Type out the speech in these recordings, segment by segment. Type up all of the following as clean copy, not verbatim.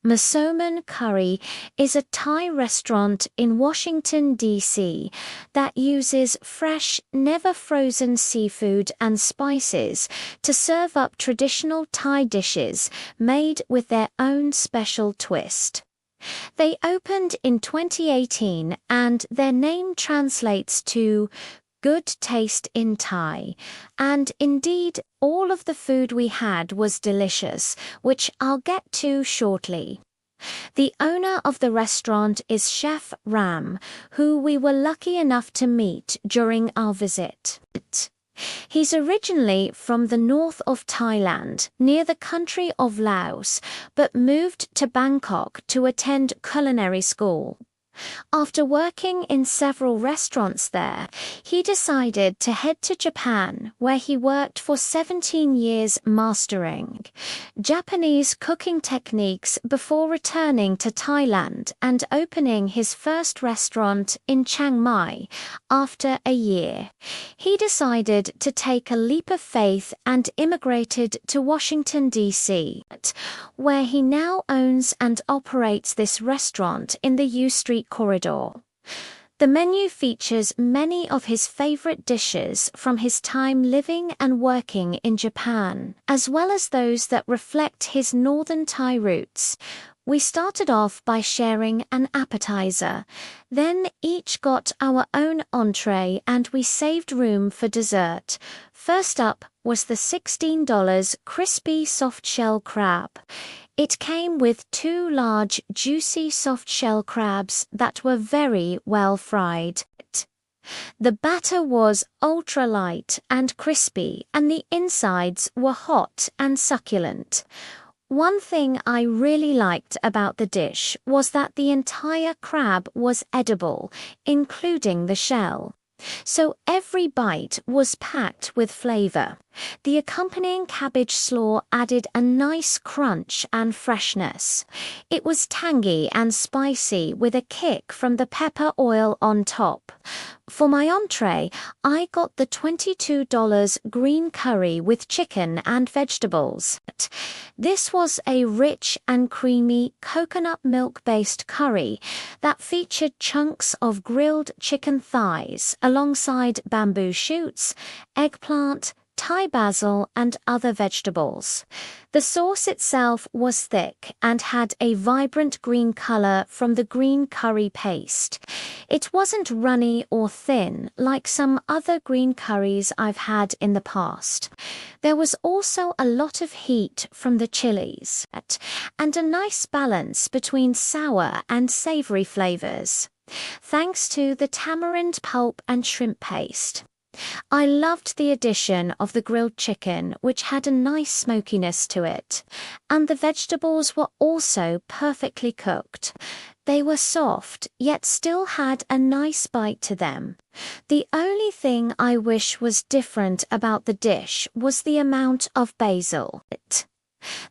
Massaman Curry is a Thai restaurant in Washington, D.C. that uses fresh, never-frozen seafood and spices to serve up traditional Thai dishes made with their own special twist. They opened in 2018 and their name translates to good taste in Thai, and indeed all of the food we had was delicious, which I'll get to shortly. The owner of the restaurant is Chef Ram, who we were lucky enough to meet during our visit. He's originally from the north of Thailand, near the country of Laos, but moved to Bangkok to attend culinary school. After working in several restaurants there, he decided to head to Japan, where he worked for 17 years mastering Japanese cooking techniques before returning to Thailand and opening his first restaurant in Chiang Mai after a year. He decided to take a leap of faith and immigrated to Washington, D.C., where he now owns and operates this restaurant in the U Street corridor. The menu features many of his favorite dishes from his time living and working in Japan, as well as those that reflect his northern Thai roots. We started off by sharing an appetizer, then each got our own entree and we saved room for dessert. First up was the $16 crispy soft-shell crab. It came with 2 large, juicy soft-shell crabs that were very well fried. The batter was ultra-light and crispy, and the insides were hot and succulent. One thing I really liked about the dish was that the entire crab was edible, including the shell. So every bite was packed with flavor. The accompanying cabbage slaw added a nice crunch and freshness. It was tangy and spicy with a kick from the pepper oil on top. For my entree, I got the $22 green curry with chicken and vegetables. This was a rich and creamy coconut milk-based curry that featured chunks of grilled chicken thighs alongside bamboo shoots, eggplant, Thai basil and other vegetables. The sauce itself was thick and had a vibrant green color from the green curry paste. It wasn't runny or thin like some other green curries I've had in the past. There was also a lot of heat from the chilies and a nice balance between sour and savory flavors, thanks to the tamarind pulp and shrimp paste. I loved the addition of the grilled chicken, which had a nice smokiness to it, and the vegetables were also perfectly cooked. They were soft, yet still had a nice bite to them. The only thing I wish was different about the dish was the amount of basil.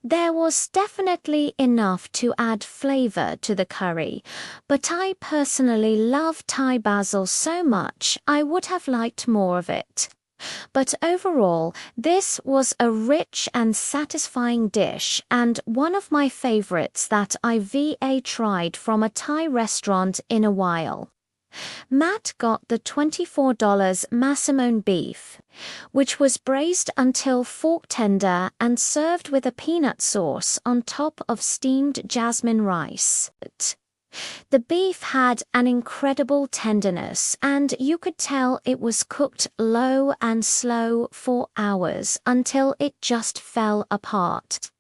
There was definitely enough to add flavor to the curry, but I personally love Thai basil so much I would have liked more of it. But overall, this was a rich and satisfying dish and one of my favorites that I've tried from a Thai restaurant in a while. Matt got the $24 Massaman beef, which was braised until fork tender and served with a peanut sauce on top of steamed jasmine rice. The beef had an incredible tenderness, and you could tell it was cooked low and slow for hours until it just fell apart.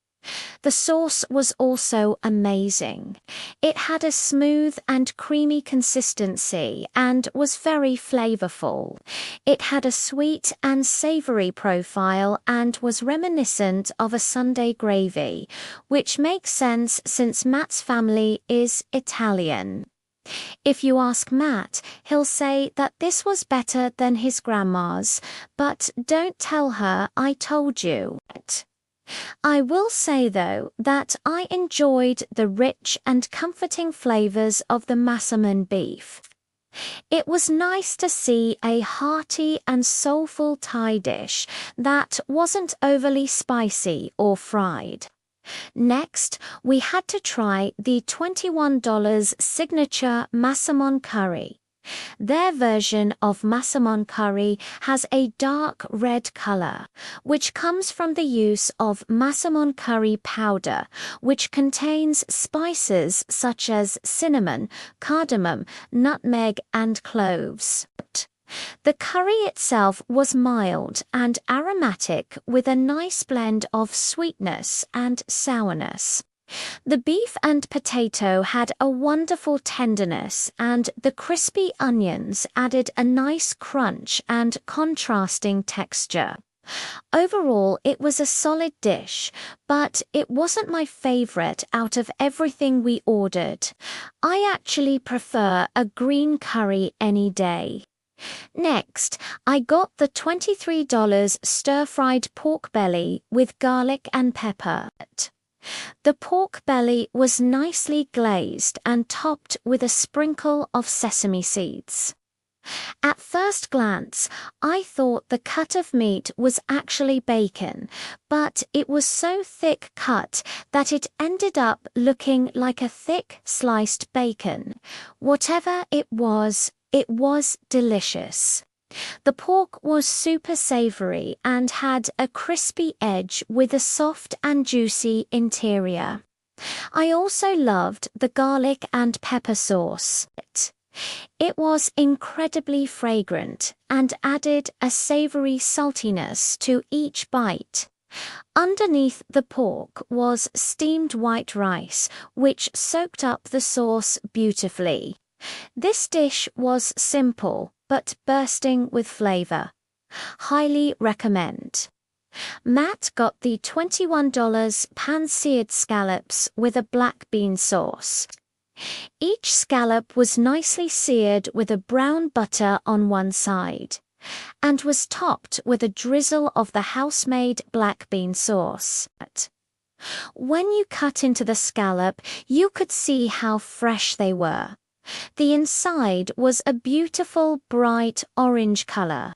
The sauce was also amazing. It had a smooth and creamy consistency and was very flavorful. It had a sweet and savory profile and was reminiscent of a Sunday gravy, which makes sense since Matt's family is Italian. If you ask Matt, he'll say that this was better than his grandma's, but don't tell her I told you. I will say, though, that I enjoyed the rich and comforting flavors of the Massaman beef. It was nice to see a hearty and soulful Thai dish that wasn't overly spicy or fried. Next, we had to try the $21 signature Massaman Curry. Their version of Massaman Curry has a dark red color, which comes from the use of Massaman Curry powder, which contains spices such as cinnamon, cardamom, nutmeg, and cloves. The curry itself was mild and aromatic with a nice blend of sweetness and sourness. The beef and potato had a wonderful tenderness, and the crispy onions added a nice crunch and contrasting texture. Overall, it was a solid dish, but it wasn't my favorite out of everything we ordered. I actually prefer a green curry any day. Next, I got the $23 stir-fried pork belly with garlic and pepper. The pork belly was nicely glazed and topped with a sprinkle of sesame seeds. At first glance, I thought the cut of meat was actually bacon, but it was so thick cut that it ended up looking like a thick sliced bacon. Whatever it was delicious. The pork was super savory and had a crispy edge with a soft and juicy interior. I also loved the garlic and pepper sauce. It was incredibly fragrant and added a savory saltiness to each bite. Underneath the pork was steamed white rice, which soaked up the sauce beautifully. This dish was simple, but bursting with flavor. Highly recommend. Matt got the $21 pan-seared scallops with a black bean sauce. Each scallop was nicely seared with a brown butter on one side, and was topped with a drizzle of the house-made black bean sauce. When you cut into the scallop, you could see how fresh they were. The inside was a beautiful bright orange color.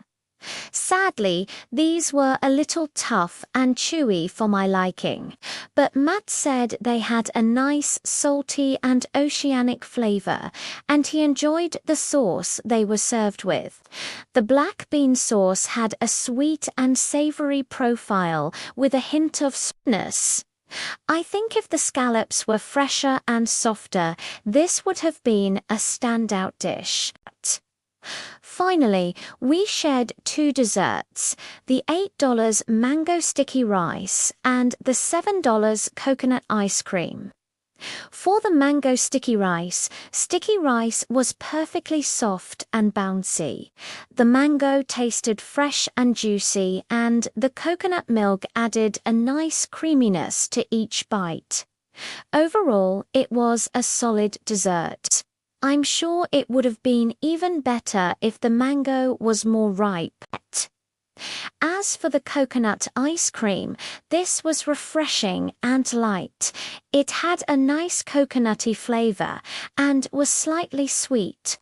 Sadly, these were a little tough and chewy for my liking, but Matt said they had a nice salty and oceanic flavor, and he enjoyed the sauce they were served with. The black bean sauce had a sweet and savory profile with a hint of sweetness. I think if the scallops were fresher and softer, this would have been a standout dish. Finally, we shared two desserts, the $8 mango sticky rice and the $7 coconut ice cream. For the mango sticky rice was perfectly soft and bouncy. The mango tasted fresh and juicy, and the coconut milk added a nice creaminess to each bite. Overall, it was a solid dessert. I'm sure it would have been even better if the mango was more ripe. As for the coconut ice cream, this was refreshing and light. It had a nice coconutty flavor and was slightly sweet.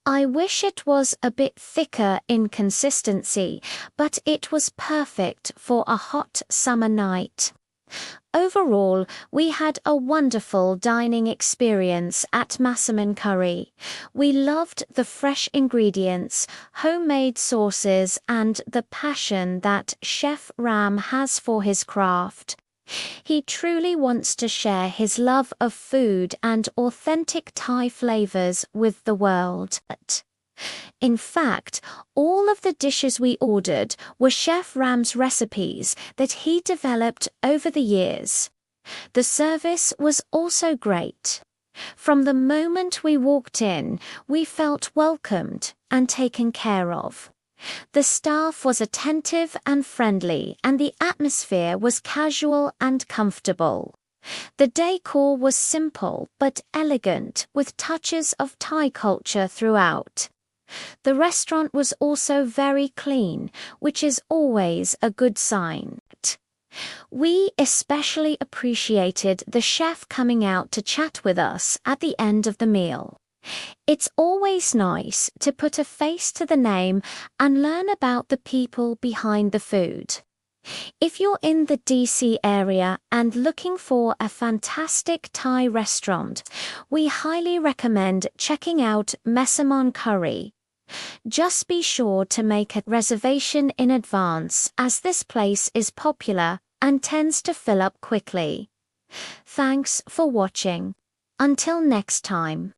I wish it was a bit thicker in consistency, but it was perfect for a hot summer night. Overall, we had a wonderful dining experience at Massaman Curry. We loved the fresh ingredients, homemade sauces, and the passion that Chef Ram has for his craft. He truly wants to share his love of food and authentic Thai flavors with the world. In fact, all of the dishes we ordered were Chef Ram's recipes that he developed over the years. The service was also great. From the moment we walked in, we felt welcomed and taken care of. The staff was attentive and friendly, and the atmosphere was casual and comfortable. The decor was simple but elegant, with touches of Thai culture throughout. The restaurant was also very clean, which is always a good sign. We especially appreciated the chef coming out to chat with us at the end of the meal. It's always nice to put a face to the name and learn about the people behind the food. If you're in the DC area and looking for a fantastic Thai restaurant, we highly recommend checking out Massaman Curry. Just be sure to make a reservation in advance, as this place is popular and tends to fill up quickly. Thanks for watching. Until next time.